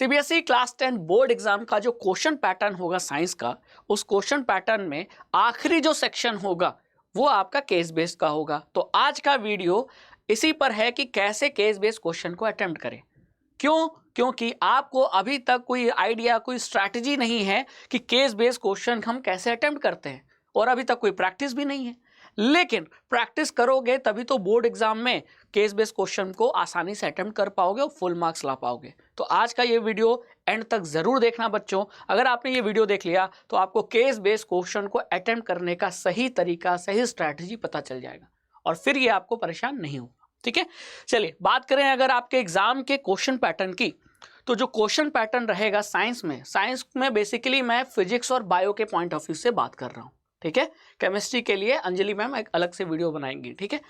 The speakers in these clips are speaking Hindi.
सीबीएसई क्लास 10 बोर्ड एग्जाम का जो क्वेश्चन पैटर्न होगा साइंस का, उस क्वेश्चन पैटर्न में आखिरी जो सेक्शन होगा वो आपका केस बेस्ड का होगा। तो आज का वीडियो इसी पर है कि कैसे केस बेस्ड क्वेश्चन को अटेम्प्ट करें। क्यों? क्योंकि आपको अभी तक कोई आइडिया, कोई स्ट्रैटेजी नहीं है कि केस बेस्ड क्वेश्चन हम कैसे अटेम्प्ट करते हैं, और अभी तक कोई प्रैक्टिस भी नहीं है। लेकिन प्रैक्टिस करोगे तभी तो बोर्ड एग्जाम में केस बेस्ड क्वेश्चन को आसानी से अटेम्प्ट कर पाओगे और फुल मार्क्स ला पाओगे। तो आज का ये वीडियो एंड तक जरूर देखना बच्चों। अगर आपने ये वीडियो देख लिया तो आपको केस बेस्ड क्वेश्चन को अटेम्प्ट करने का सही तरीका, सही स्ट्रैटेजी पता चल जाएगा और फिर ये आपको परेशान नहीं होगा। ठीक है, चलिए बात करें अगर आपके एग्जाम के क्वेश्चन पैटर्न की, तो जो क्वेश्चन पैटर्न रहेगा साइंस में बेसिकली मैं फिजिक्स और बायो के पॉइंट ऑफ व्यू से बात कर रहा हूँ। ठीक है, केमिस्ट्री के लिए अंजलि मैम एक अलग से वीडियो बनाएंगी। ठीक है,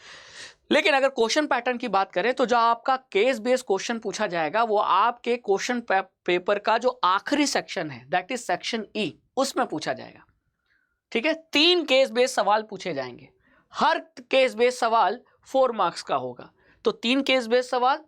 लेकिन अगर क्वेश्चन पैटर्न की बात करें तो जो आपका केस बेस्ड क्वेश्चन पूछा जाएगा वो आपके क्वेश्चन पेपर का जो आखिरी सेक्शन है, दैट इज सेक्शन ई, उसमें पूछा जाएगा। ठीक है, 3 केस बेस्ड सवाल पूछे जाएंगे। हर केस बेस्ड सवाल 4 मार्क्स का होगा। तो 3 केस बेस्ड सवाल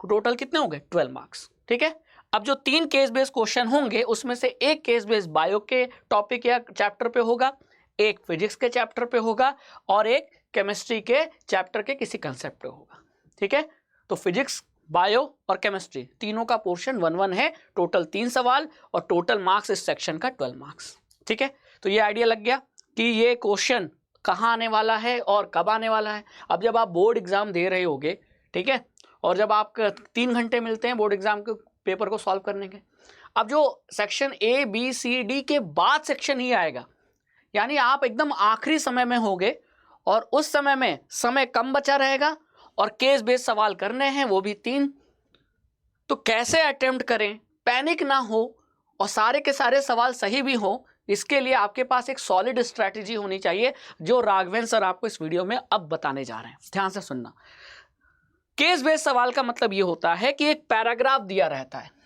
टोटल कितने होंगे? 12 मार्क्स। ठीक है, अब जो 3 केस बेस्ड क्वेश्चन होंगे उसमें से एक केस बेस्ड बायो के टॉपिक या चैप्टर पे होगा, एक फिजिक्स के चैप्टर पे होगा और एक केमिस्ट्री के चैप्टर के किसी कंसेप्ट पे होगा। ठीक है, तो फिजिक्स, बायो और केमिस्ट्री तीनों का पोर्शन 1-1 है। टोटल 3 सवाल और टोटल मार्क्स इस सेक्शन का 12 मार्क्स। ठीक है, तो ये आइडिया लग गया कि ये क्वेश्चन कहाँ आने वाला है और कब आने वाला है। अब जब आप बोर्ड एग्जाम दे रहे होगे, ठीक है, और जब आपको 3 घंटे मिलते हैं बोर्ड एग्जाम के पेपर को सॉल्व करने के, अब जो section A B C D के बाद सेक्शन ही आएगा, यानी आप एकदम आखिरी समय में होगे और उस समय में समय कम बचा रहेगा और केस बेस्ड सवाल करने हैं, वो भी 3। तो कैसे अटेम्प्ट करें, पैनिक ना हो और सारे के सारे सवाल सही भी हो, इसके लिए आपके पास एक सॉलिड स्ट्रैटेजी होनी चाहिए जो राघवेंद्र सर आपको इस वीडियो में अब बताने जा रहे हैं। ध्यान से सुनना। केस बेस्ड सवाल का मतलब ये होता है कि एक पैराग्राफ दिया रहता है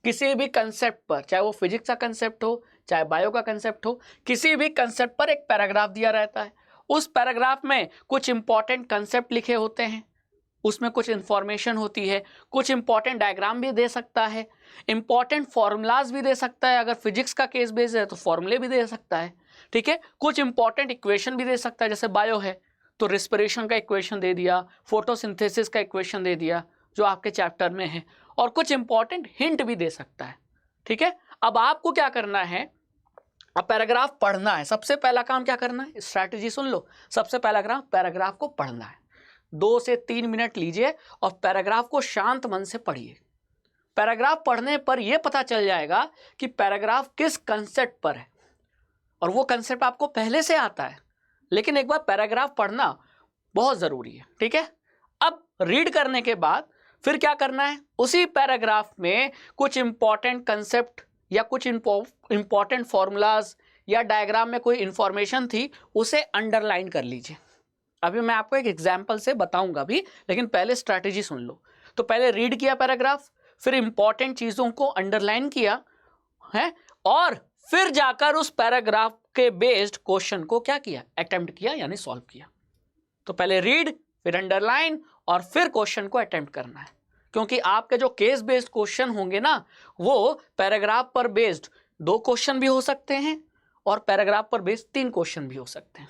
किसी भी कंसेप्ट पर, चाहे वो फिजिक्स का कंसेप्ट हो, चाहे बायो का कंसेप्ट हो, किसी भी कंसेप्ट पर एक पैराग्राफ दिया रहता है। उस पैराग्राफ में कुछ इंपॉर्टेंट कंसेप्ट लिखे होते हैं, उसमें कुछ इंफॉर्मेशन होती है, कुछ इंपॉर्टेंट डायग्राम भी दे सकता है, इंपॉर्टेंट फॉर्मूलाज भी दे सकता है। अगर फिजिक्स का केस बेस है तो फॉर्मूले भी दे सकता है। ठीक है, कुछ इंपॉर्टेंट इक्वेशन भी दे सकता है। जैसे बायो है तो रिस्पिरेशन का इक्वेशन दे दिया, फोटोसिंथेसिस का इक्वेशन दे दिया जो आपके चैप्टर में है, और कुछ इंपॉर्टेंट हिंट भी दे सकता है। ठीक है, अब आपको क्या करना है, अब पैराग्राफ पढ़ना है। सबसे पहला काम क्या करना है, स्ट्रैटेजी सुन लो। सबसे पहला काम पैराग्राफ को पढ़ना है। 2 से 3 मिनट लीजिए और पैराग्राफ को शांत मन से पढ़िए। पैराग्राफ पढ़ने पर यह पता चल जाएगा कि पैराग्राफ किस कंसेप्ट पर है, और वो कंसेप्ट आपको पहले से आता है, लेकिन एक बार पैराग्राफ पढ़ना बहुत जरूरी है। ठीक है, अब रीड करने के बाद फिर क्या करना है, उसी पैराग्राफ में कुछ इंपॉर्टेंट कंसेप्ट या कुछ इंपॉर्टेंट फॉर्मूलाज या डायग्राम में कोई इंफॉर्मेशन थी, उसे अंडरलाइन कर लीजिए। अभी मैं आपको एक एग्जांपल से बताऊंगा भी, लेकिन पहले स्ट्रैटेजी सुन लो। तो पहले रीड किया पैराग्राफ, फिर इंपॉर्टेंट चीजों को अंडरलाइन किया है, और फिर जाकर उस पैराग्राफ के बेस्ड क्वेश्चन को क्या किया, अटेम्प्ट किया, यानी सॉल्व किया। तो पहले रीड, फिर अंडरलाइन और फिर क्वेश्चन को अटेम्प्ट करना है। क्योंकि आपके जो केस बेस्ड क्वेश्चन होंगे ना, वो पैराग्राफ पर बेस्ड 2 क्वेश्चन भी हो सकते हैं और पैराग्राफ पर बेस्ड 3 क्वेश्चन भी हो सकते हैं।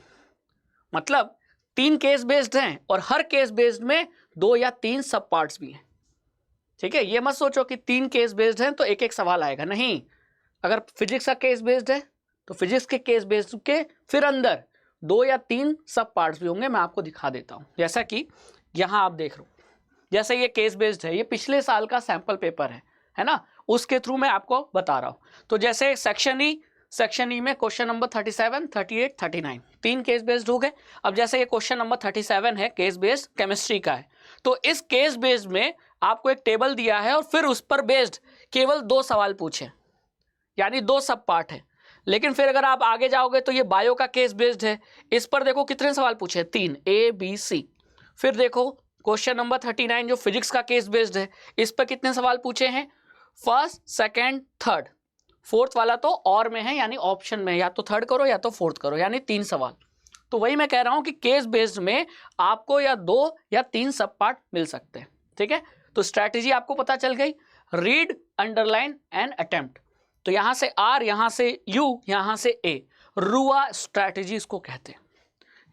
मतलब 3 केस बेस्ड हैं और हर केस बेस्ड में 2 या 3 सब पार्ट्स भी हैं। ठीक है, ये मत सोचो कि 3 केस बेस्ड हैं तो एक एक सवाल आएगा, नहीं। अगर फिजिक्स का केस बेस्ड है तो फिजिक्स के केस बेस्ड के फिर अंदर 2 या 3 सब पार्ट्स भी होंगे। मैं आपको दिखा देता हूं, जैसा कि यहां आप देख रहे हो। जैसे ये केस बेस्ड है, ये पिछले साल का सैंपल पेपर है ना, उसके थ्रू मैं आपको बता रहा हूं। तो जैसे सेक्शन ई में क्वेश्चन नंबर 37, 38, 39 3 केस बेस्ड हो गए। अब जैसे ये क्वेश्चन नंबर 37 है, केस बेस्ड केमिस्ट्री का है, तो इस केस बेस्ड में आपको एक टेबल दिया है और फिर उस पर बेस्ड केवल 2 सवाल पूछे, यानी 2 सब पार्ट है। लेकिन फिर अगर आप आगे जाओगे तो ये बायो का केस बेस्ड है, इस पर देखो कितने सवाल पूछे, 3, ए बी सी। फिर देखो क्वेश्चन नंबर 39 जो फिजिक्स का केस बेस्ड है, इस पर कितने सवाल पूछे हैं, फर्स्ट, सेकंड, थर्ड। फोर्थ वाला तो और में है, यानी ऑप्शन में, या तो थर्ड करो या तो फोर्थ करो, यानी 3 सवाल। तो वही मैं कह रहा हूं कि केस बेस्ड में आपको या 2 या 3 सब पार्ट मिल सकते हैं। ठीक है, तो स्ट्रैटेजी आपको पता चल गई। Read, underline and attempt. तो यहां से आर, यहां से यू, यहां से ए, रुआ स्ट्रैटेजी इसको कहते हैं।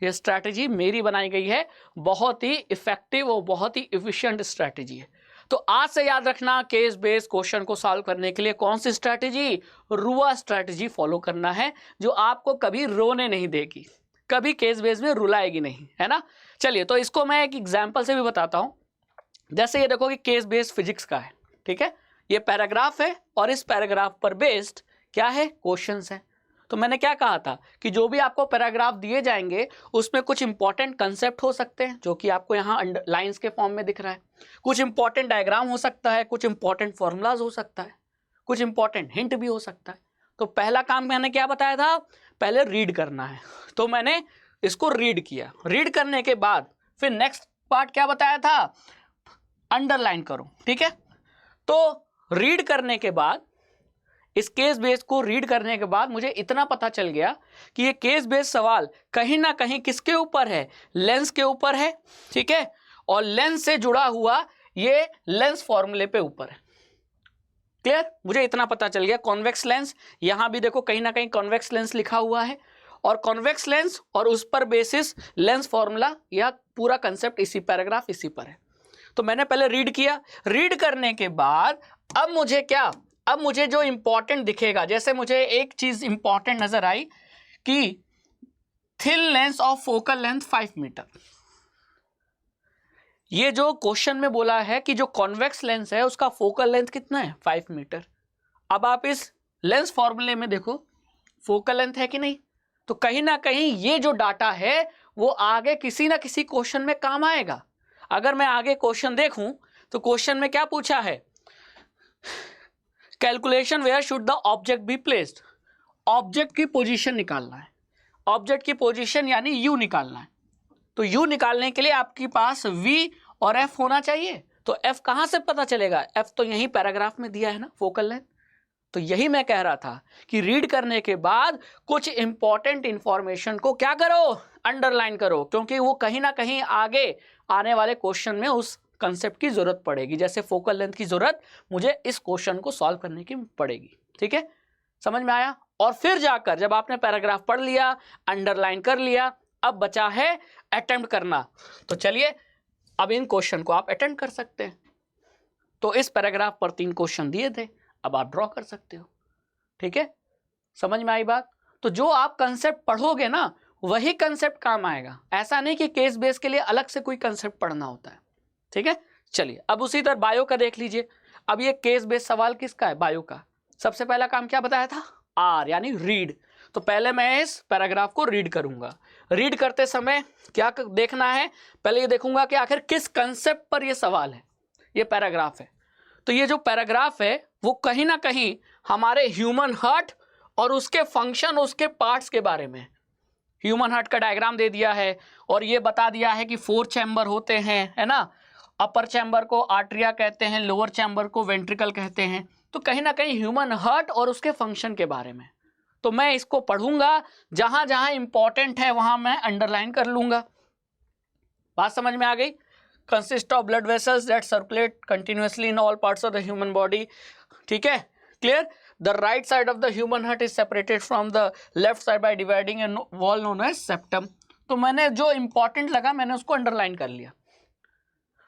ये स्ट्रैटेजी मेरी बनाई गई है, बहुत ही इफेक्टिव और बहुत ही एफिशिएंट स्ट्रैटेजी है। तो आज से याद रखना, केस बेस्ड क्वेश्चन को सॉल्व करने के लिए कौन सी स्ट्रैटेजी, रुआ स्ट्रैटेजी फॉलो करना है, जो आपको कभी रोने नहीं देगी, कभी केस बेस में रुलाएगी नहीं, है ना। चलिए, तो इसको मैं एक एग्जांपल से भी बताता हूं। जैसे ये देखो कि केस बेस्ड फिजिक्स का है, ठीक है, ये पैराग्राफ है और इस पैराग्राफ पर बेस्ड क्या है, क्वेश्चंस है। तो मैंने क्या कहा था कि जो भी आपको पैराग्राफ दिए जाएंगे उसमें कुछ इंपॉर्टेंट कंसेप्ट हो सकते हैं, जो कि आपको यहाँ लाइंस के फॉर्म में दिख रहा है, कुछ इंपॉर्टेंट डायग्राम हो सकता है, कुछ इंपॉर्टेंट फॉर्मूलाज हो सकता है, कुछ इंपॉर्टेंट हिंट भी हो सकता है। तो पहला काम मैंने क्या बताया था, पहले रीड करना है। तो मैंने इसको रीड किया, रीड करने के बाद फिर नेक्स्ट पार्ट क्या बताया था, अंडरलाइन करो, ठीक है। तो रीड करने के बाद, इस केस बेस को रीड करने के बाद मुझे इतना पता चल गया कि ये केस बेस सवाल कहीं ना कहीं किसके ऊपर है, लेंस के ऊपर है, ठीक है, और लेंस से जुड़ा हुआ ये लेंस फॉर्मूले पे ऊपर है। क्लियर, मुझे इतना पता चल गया। कॉन्वेक्स लेंस, यहां भी देखो कहीं ना कहीं कॉन्वेक्स लेंस लिखा हुआ है, और कॉन्वेक्स लेंस और उस पर बेसिस लेंस फॉर्मूला, या पूरा कंसेप्ट इसी पैराग्राफ इसी पर है। तो मैंने पहले रीड किया, रीड करने के बाद अब मुझे क्या, अब मुझे जो इंपॉर्टेंट दिखेगा, जैसे मुझे एक चीज इंपॉर्टेंट नजर आई कि thin lens of focal length 5 meter. ये जो क्वेश्चन में बोला है कि जो कॉन्वेक्स लेंस है उसका फोकल लेंथ कितना है, 5 मीटर। अब आप इस लेंस फॉर्मूले में देखो फोकल लेंथ है कि नहीं, तो कहीं ना कहीं ये जो डाटा है वो आगे किसी ना किसी क्वेश्चन में काम आएगा। अगर मैं आगे क्वेश्चन देखूं तो क्वेश्चन में क्या पूछा है, calculation where should the object be placed. Object की पोजीशन निकालना है, ऑब्जेक्ट की पोजीशन यानी यू निकालना है। तो यू निकालने के लिए आपके पास वी और एफ होना चाहिए। तो एफ कहां से पता चलेगा, एफ तो यही पैराग्राफ में दिया है ना, फोकल लेंथ। तो यही मैं कह रहा था कि रीड करने के बाद कुछ इंपॉर्टेंट इंफॉर्मेशन को क्या करो, अंडरलाइन करो, क्योंकि वो कहीं ना कहीं आगे आने वाले क्वेश्चन में उस कंसेप्ट की जरूरत पड़ेगी। जैसे फोकल लेंथ की जरूरत मुझे इस क्वेश्चन को सॉल्व करने की पड़ेगी, ठीक है, समझ में आया। और फिर जाकर जब आपने पैराग्राफ पढ़ लिया, अंडरलाइन कर लिया, अब बचा है अटेम्प्ट करना। तो चलिए अब इन क्वेश्चन को आप अटेम्प्ट कर सकते हैं। तो इस पैराग्राफ पर 3 क्वेश्चन दिए थे, अब आप ड्रॉ कर सकते हो, ठीक है, समझ में आई बात। तो जो आप कंसेप्ट पढ़ोगे ना वही कंसेप्ट काम आएगा, ऐसा नहीं कि केस बेस के लिए अलग से कोई कंसेप्ट पढ़ना होता है, ठीक है। चलिए अब उसी तरह बायो का देख लीजिए। अब ये केस बेस सवाल किसका है, बायो का। सबसे पहला काम क्या बताया था, आर यानी रीड। तो पहले मैं इस पैराग्राफ को रीड करूंगा। रीड करते समय क्या देखना है, पहले ये देखूंगा कि आखिर किस कंसेप्ट पर ये सवाल है, ये पैराग्राफ है। तो ये जो पैराग्राफ है वो कहीं ना कहीं हमारे ह्यूमन हार्ट और उसके फंक्शन, उसके पार्ट्स के बारे में। ह्यूमन हार्ट का डायग्राम दे दिया है और ये बता दिया है कि 4 चैम्बर होते हैं, है ना। अपर चैम्बर को आर्टरिया कहते हैं, लोअर चैम्बर को वेंट्रिकल कहते हैं। तो कहीं ना कहीं ह्यूमन हार्ट और उसके फंक्शन के बारे में। तो मैं इसको पढ़ूंगा, जहां जहां इंपॉर्टेंट है वहां मैं अंडरलाइन कर लूंगा। बात समझ में आ गई। Consist of blood vessels that circulate continuously in all parts of the human body, ठीक है, clear. The right side of the human heart is separated from the left side by dividing a wall known as septum. तो मैंने जो इंपॉर्टेंट लगा मैंने उसको अंडरलाइन कर लिया।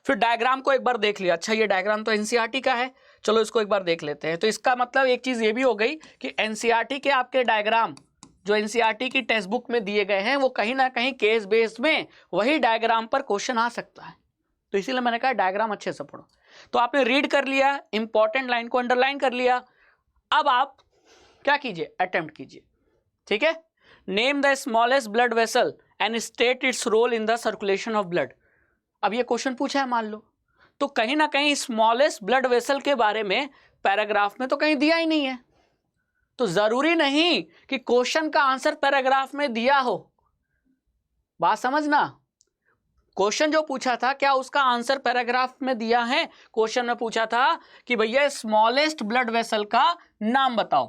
फिर डायग्राम को एक बार देख लिया, अच्छा ये डायग्राम तो एनसीईआरटी का है, चलो इसको एक बार देख लेते हैं। तो इसका मतलब एक चीज ये भी हो गई कि एनसीईआरटी के आपके डायग्राम जो एनसीईआरटी की टेक्स्ट बुक में दिए गए हैं वो कहीं ना कहीं केस बेस्ड में वही डायग्राम पर क्वेश्चन आ सकता है। तो इसीलिए मैंने कहा डायग्राम अच्छे से पढ़ो। तो आपने रीड कर लिया, इंपॉर्टेंट लाइन को अंडरलाइन कर लिया। अब आप क्या कीजिए, अटेम्प्ट कीजिए, ठीक है। Name the smallest blood vessel and state its role in the circulation of blood. अब ये क्वेश्चन पूछा है मान लो, तो कहीं ना कहीं स्मॉलेस्ट ब्लड वेसल के बारे में पैराग्राफ में तो कहीं दिया ही नहीं है। तो जरूरी नहीं कि क्वेश्चन का आंसर पैराग्राफ में दिया हो, बात समझना। क्वेश्चन जो पूछा था क्या उसका आंसर पैराग्राफ में दिया है। क्वेश्चन में पूछा था कि भैया स्मॉलेस्ट ब्लड वेसल का नाम बताओ,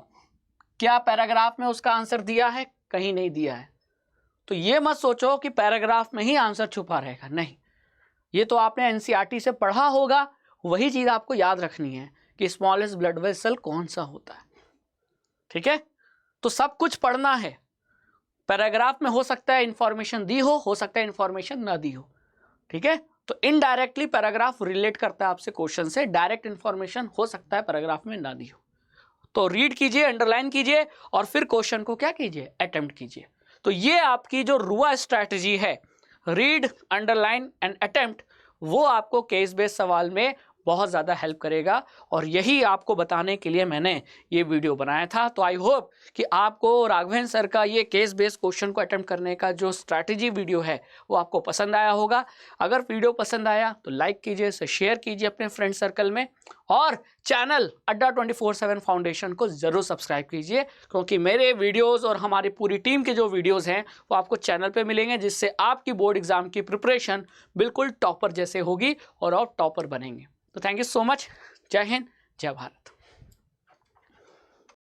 क्या पैराग्राफ में उसका आंसर दिया है, कहीं नहीं दिया है। तो ये मत सोचो कि पैराग्राफ में ही आंसर छुपा रहेगा, नहीं। ये तो आपने एनसीईआरटी से पढ़ा होगा, वही चीज आपको याद रखनी है कि स्मॉलेस्ट ब्लड वेसल कौन सा होता है। ठीक है, तो सब कुछ पढ़ना है। पैराग्राफ में हो सकता है इंफॉर्मेशन दी हो सकता है इंफॉर्मेशन ना दी हो। ठीक है, तो इनडायरेक्टली पैराग्राफ रिलेट करता है आपसे क्वेश्चन से, डायरेक्ट इंफॉर्मेशन हो सकता है पैराग्राफ में ना दी हो। तो रीड कीजिए, अंडरलाइन कीजिए और फिर क्वेश्चन को क्या कीजिए, अटेम्प्ट कीजिए। तो ये आपकी जो रुआ स्ट्रैटेजी है, रीड, अंडरलाइन एंड अटेम्प्ट, वो आपको केस बेस्ड सवाल में बहुत ज़्यादा हेल्प करेगा और यही आपको बताने के लिए मैंने ये वीडियो बनाया था। तो आई होप कि आपको राघवेंद्र सर का ये केस बेस्ड क्वेश्चन को अटेम्प्ट करने का जो स्ट्रैटेजी वीडियो है वो आपको पसंद आया होगा। अगर वीडियो पसंद आया तो लाइक कीजिए, इसे शेयर कीजिए अपने फ्रेंड सर्कल में और चैनल अड्डा 24/7 फाउंडेशन को ज़रूर सब्सक्राइब कीजिए, क्योंकि मेरे वीडियोस और हमारी पूरी टीम के जो वीडियोस हैं वो आपको चैनल पे मिलेंगे, जिससे आपकी बोर्ड एग्जाम की प्रिपरेशन बिल्कुल टॉपर जैसे होगी और आप टॉपर बनेंगे। तो थैंक यू सो मच। जय हिंद, जय भारत।